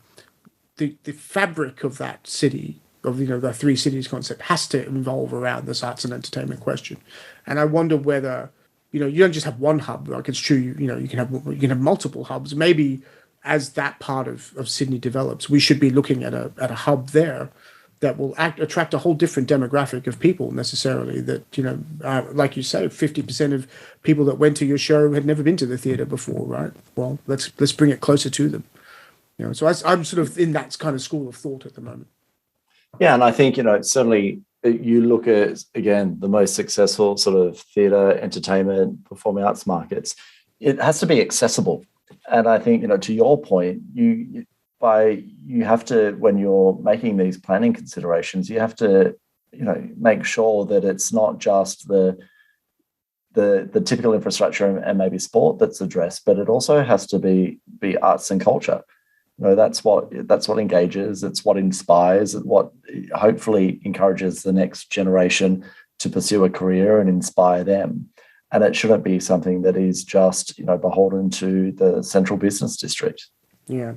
The fabric of that city, of the 3 cities concept, has to involve around this arts and entertainment question. And I wonder whether you don't just have one hub. Like, it's true, you can have multiple hubs. Maybe as that part of Sydney develops, we should be looking at a hub there that will attract a whole different demographic of people necessarily. That like you say, 50% of people that went to your show had never been to the theatre before, right? Well, let's bring it closer to them. So I'm sort of in that kind of school of thought at the moment. Yeah, and I think, certainly you look at, again, the most successful sort of theatre, entertainment, performing arts markets, it has to be accessible. And I think, to your point, you have to, when you're making these planning considerations, you have to, make sure that it's not just the typical infrastructure and maybe sport that's addressed, but it also has to be arts and culture. That's what engages, it's what inspires, it's what hopefully encourages the next generation to pursue a career and inspire them. And it shouldn't be something that is just, beholden to the central business district. Yeah.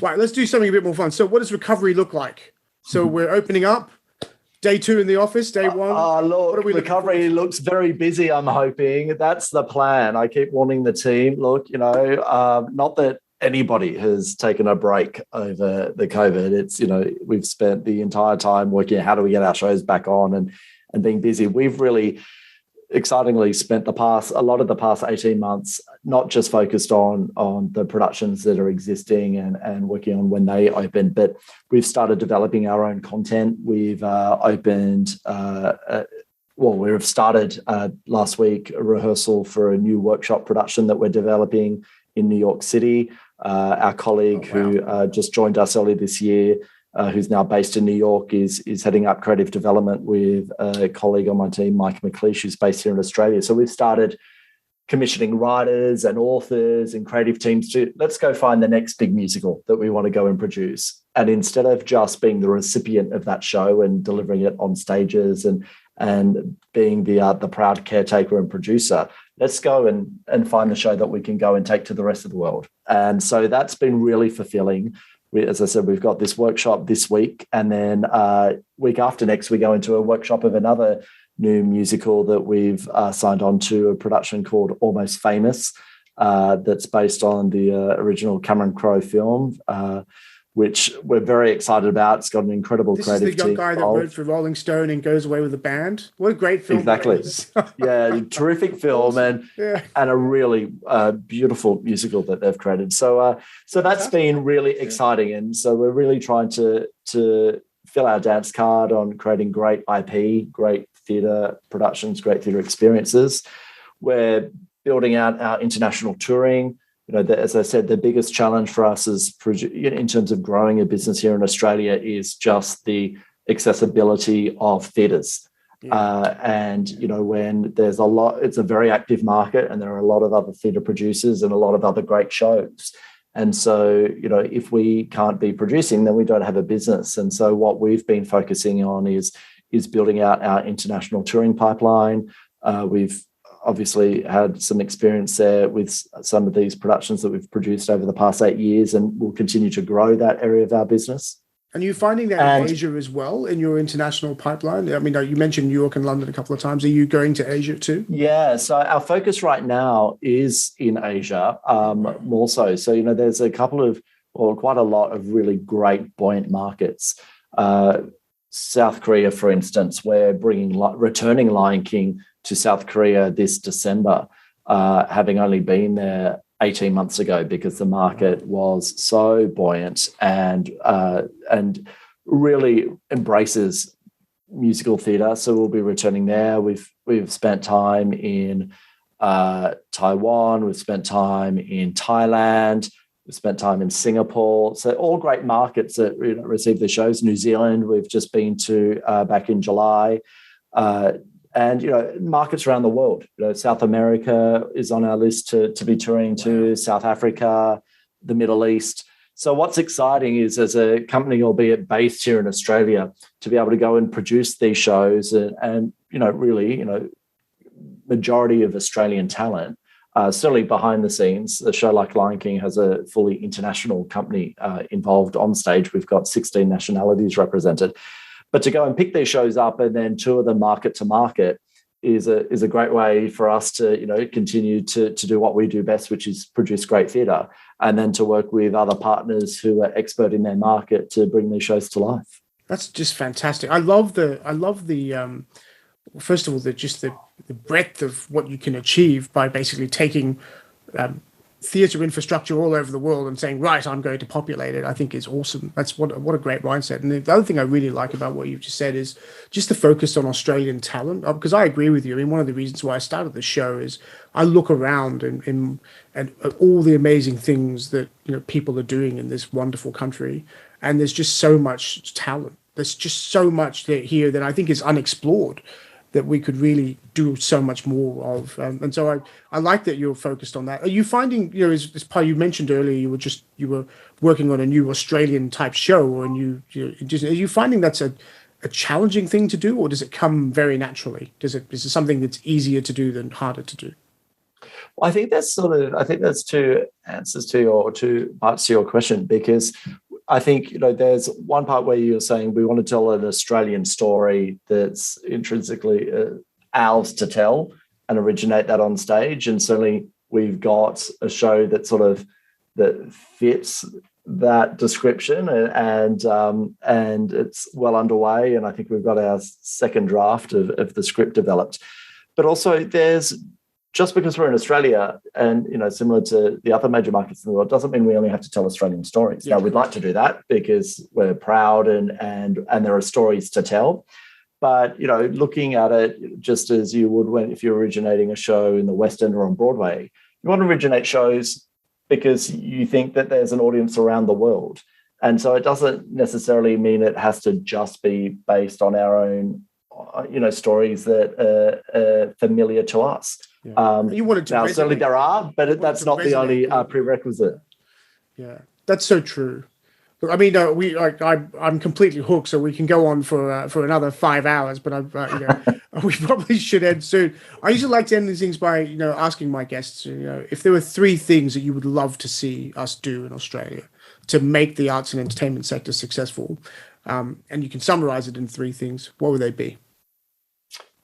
Right, let's do something a bit more fun. So what does recovery look like? So we're opening up, day 2 in the office, day 1. Look, recovery looks very busy, I'm hoping. That's the plan. I keep warning the team, look, not that anybody has taken a break over the COVID. It's, we've spent the entire time working out how do we get our shows back on and being busy. We've really excitingly spent a lot of the past 18 months not just focused on the productions that are existing and working on when they open, but we've started developing our own content. We've we've started last week a rehearsal for a new workshop production that we're developing in New York City. Our colleague who just joined us early this year, who's now based in New York, is heading up creative development with a colleague on my team, Mike McLeish, who's based here in Australia. So we've started commissioning writers and authors and creative teams to let's go find the next big musical that we want to go and produce. And instead of just being the recipient of that show and delivering it on stages and being the proud caretaker and producer, let's go and find the show that we can go and take to the rest of the world. And so that's been really fulfilling. As I said, we've got this workshop this week, and then week after next, we go into a workshop of another new musical that we've signed on to, a production called Almost Famous, that's based on the original Cameron Crowe film, which we're very excited about. It's got an incredible creative team. This is the young guy that wrote for Rolling Stone and goes away with a band. What a great film. Exactly. Yeah, terrific film and a really beautiful musical that they've created. So that's been really exciting. And so we're really trying to fill our dance card on creating great IP, great theatre productions, great theatre experiences. We're building out our international touring. As I said, the biggest challenge for us is in terms of growing a business here in Australia is just the accessibility of theatres. And when there's it's a very active market, and there are a lot of other theatre producers and a lot of other great shows. And so, if we can't be producing, then we don't have a business. And so what we've been focusing on is building out our international touring pipeline. We've obviously had some experience there with some of these productions that we've produced over the past 8 years, and we'll continue to grow that area of our business. And you're finding that in Asia as well, in your international pipeline? I mean, you mentioned New York and London a couple of times. Are you going to Asia too? Yeah, so our focus right now is in Asia, more so. So, there's quite a lot of really great buoyant markets. South Korea, for instance, we're returning Lion King to South Korea this December, having only been there 18 months ago because the market was so buoyant and really embraces musical theatre. So we'll be returning there. We've spent time in Taiwan. We've spent time in Thailand. We've spent time in Singapore. So all great markets that receive the shows. New Zealand, we've just been to back in July. And, markets around the world. South America is on our list to be touring to, South Africa, the Middle East. So what's exciting is, as a company, albeit based here in Australia, to be able to go and produce these shows and really, majority of Australian talent, certainly behind the scenes. A show like Lion King has a fully international company involved on stage. We've got 16 nationalities represented. But to go and pick these shows up and then tour them market to market is a great way for us to continue to do what we do best, which is produce great theatre, and then to work with other partners who are expert in their market to bring these shows to life. That's just fantastic. I love the first of all the breadth of what you can achieve by basically taking theatre infrastructure all over the world and saying, right, I'm going to populate it, I think is awesome. That's what a great mindset. And the other thing I really like about what you've just said is just the focus on Australian talent, because I agree with you. I mean, one of the reasons why I started the show is I look around and all the amazing things that people are doing in this wonderful country, and there's just so much talent. There's just so much here that I think is unexplored, that we could really do so much more of. And so I like that you're focused on that. Are you finding, as part you mentioned earlier, you were working on a new Australian type show, or are you finding that's a challenging thing to do, or does it come very naturally? Is it something that's easier to do than harder to do? Well, I think there's two answers to or two parts to your question, because I think, there's one part where you're saying we want to tell an Australian story that's intrinsically ours to tell and originate that on stage. And certainly we've got a show that fits that description, and it's well underway. And I think we've got our second draft of the script developed. But also there's, just because we're in Australia and, similar to the other major markets in the world, doesn't mean we only have to tell Australian stories. Now, we'd like to do that because we're proud and there are stories to tell. But, looking at it just as you would if you're originating a show in the West End or on Broadway, you want to originate shows because you think that there's an audience around the world. And so it doesn't necessarily mean it has to just be based on our own, stories that are familiar to us. Yeah. You wanted to now, certainly there are, but that's not the only prerequisite. Yeah, that's so true. I mean, I'm completely hooked, so we can go on for another 5 hours. But we probably should end soon. I usually like to end these things by asking my guests, if there were 3 things that you would love to see us do in Australia to make the arts and entertainment sector successful, and you can summarize it in 3 things, what would they be?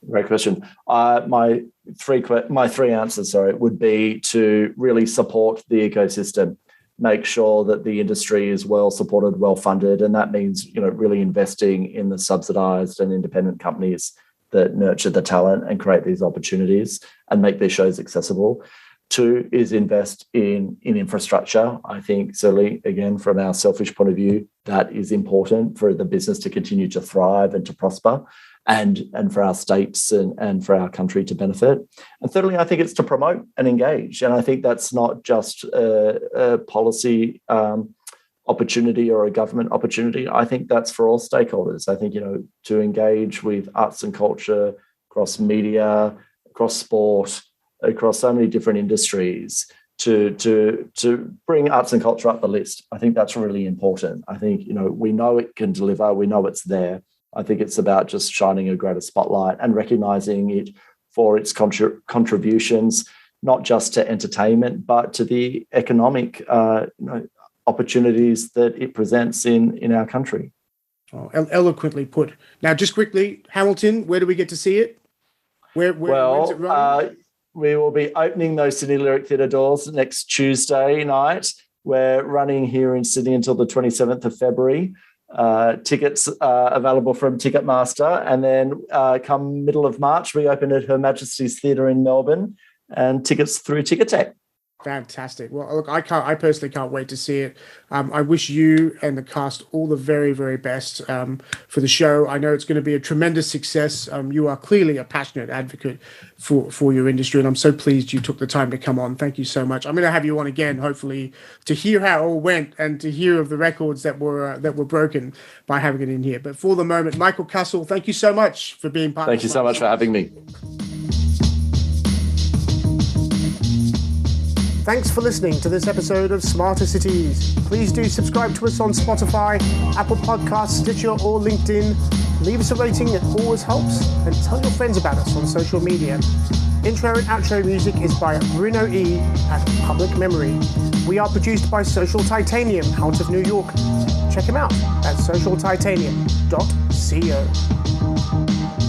Great question. My 3 answers, would be to really support the ecosystem. Make sure that the industry is well supported, well funded, and that means really investing in the subsidized and independent companies that nurture the talent and create these opportunities and make their shows accessible. 2 is invest in infrastructure. I think certainly, again, from our selfish point of view, that is important for the business to continue to thrive and to prosper, and for our states and for our country to benefit. And thirdly, I think it's to promote and engage. And I think that's not just a policy opportunity or a government opportunity. I think that's for all stakeholders. I think, to engage with arts and culture across media, across sport, across so many different industries, to bring arts and culture up the list. I think that's really important. I think, we know it can deliver. We know it's there. I think it's about just shining a greater spotlight and recognizing it for its contributions, not just to entertainment, but to the economic opportunities that it presents in our country. Oh, eloquently put. Now, just quickly, Hamilton, where do we get to see it? Where's it running? We will be opening those Sydney Lyric Theatre doors next Tuesday night. We're running here in Sydney until the 27th of February. Tickets are available from Ticketmaster, and then come middle of March, we open at Her Majesty's Theatre in Melbourne, and tickets through Ticketek. Fantastic. Well, look, I personally can't wait to see it. I wish you and the cast all the very, very best for the show. I know it's going to be a tremendous success. You are clearly a passionate advocate for your industry, and I'm so pleased you took the time to come on. Thank you so much. I'm going to have you on again, hopefully, to hear how it all went and to hear of the records that were broken by having it in here. But for the moment, Michael Cassel, thank you so much for being part of Thank you so much for having me. Thanks for listening to this episode of Smarter Cities. Please do subscribe to us on Spotify, Apple Podcasts, Stitcher, or LinkedIn. Leave us a rating, it always helps. And tell your friends about us on social media. Intro and outro music is by Bruno E. at Public Memory. We are produced by Social Titanium out of New York. Check him out at socialtitanium.co.